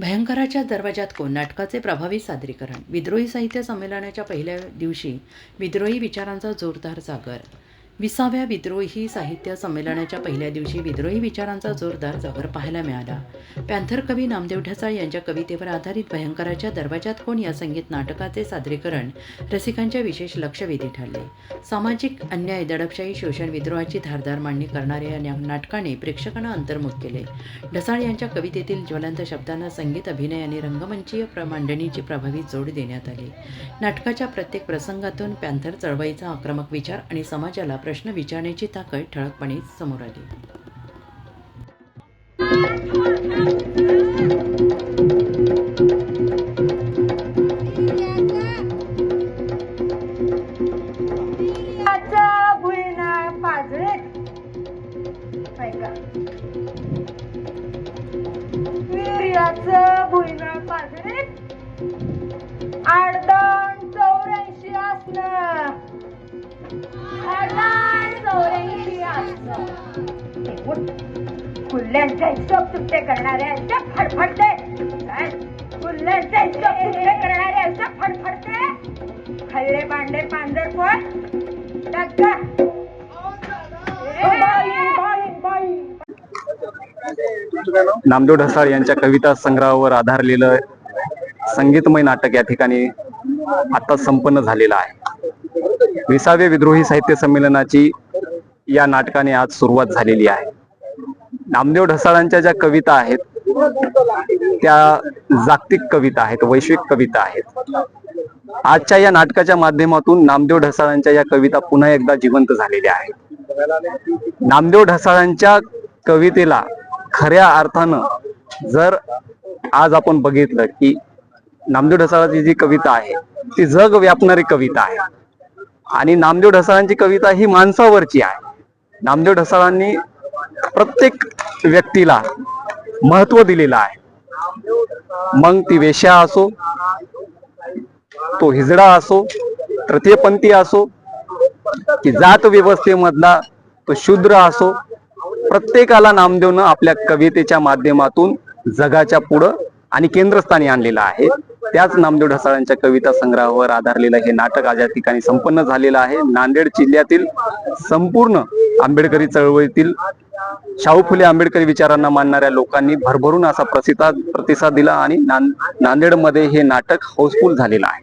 भयंकराच्या दरवाजात कोण नाटकाचे प्रभावी सादरीकरण. विद्रोही साहित्य संमेलनाच्या पहिल्या दिवशी विद्रोही विचारांचा जोरदार जागर. 20व्या विद्रोही साहित्य संमेलनाच्या पहिल्या दिवशी विद्रोही विचारांचा जोरदार जागर पाहायला मिळाला. पॅन्थर कवी नामदेव ढसाळ यांच्या कवितेवर आधारित भयंकराच्या दरवाजात कोण या संगीत नाटकाचे सादरीकरण रसिकांच्या विशेष लक्षवेधी ठरले. सामाजिक अन्याय, दडपशाही, शोषण, विद्रोहाची धारदार मांडणी करणाऱ्या या नाटकाने प्रेक्षकांना अंतर्मुख केले. ढसाळ यांच्या कवितेतील ज्वलंत शब्दांना संगीत, अभिनय आणि रंगमंचीय मांडणीची प्रभावी जोड देण्यात आली. नाटकाच्या प्रत्येक प्रसंगातून पॅन्थर चळवळीचा आक्रमक विचार आणि समाजाला प्रश्न विचारण्याची ताकद ठळकपणे समोर आली. भुईना पाजरीत 84 असणं, 84 असणं. खुल्ल्यांच्या हिशोब सुट्टे करणाऱ्यांच्या फडफडते, खुल्ल्यांच्या हिशोब सुट्टे करणाऱ्यांच्या फडफडते. खल्ले बांडे पांजर पण टक्का. नामदेव ढसाळ यांच्या कविता संग्रहावर आधारलेलं संगीतमय नाटक या ठिकाणी आता संपन्न झालेलं आहे. 20व्या विद्रोही साहित्य संमेलनाची या नाटकाने आज सुरुवात झालेली आहे. नामदेव ढसाळांच्या ज्या कविता आहेत त्या जागतिक कविता आहेत, वैश्विक कविता आहेत. आजच्या या नाटकाच्या माध्यमातून नामदेव ढसाळांच्या या कविता पुन्हा एकदा जिवंत झालेल्या आहेत. नामदेव ढसाळांच्या कवितेला खऱ्या अर्थानं जर आज आपण बघितलं की नामदेव ढसाळांची जी कविता आहे ती जग व्यापणारी कविता आहे आणि नामदेव ढसाळांची कविता ही माणसावरची आहे. नामदेव ढसाळांनी प्रत्येक व्यक्तीला महत्व दिलेलं आहे. मग ती वेश्या असो, तो हिजडा असो, तृतीयपंथी असो की जात व्यवस्थेमधला तो शूद्र असो, प्रत्येकाला नामदेवनं आपल्या कवितेच्या माध्यमातून जगाच्या पुढं आणि केंद्रस्थानी आणलेलं आहे. त्याच नामदेव ढसाळांच्या कविता संग्रहावर आधारलेलं हे नाटक आज या ठिकाणी संपन्न झालेलं आहे. नांदेड जिल्ह्यातील संपूर्ण आंबेडकरी चळवळीतील शाहू फुले आंबेडकरी विचारांना मानणाऱ्या लोकांनी भरभरून असा प्रतिसाद दिला आणि नांदेडमध्ये हे नाटक हाऊसफुल झालेलं आहे.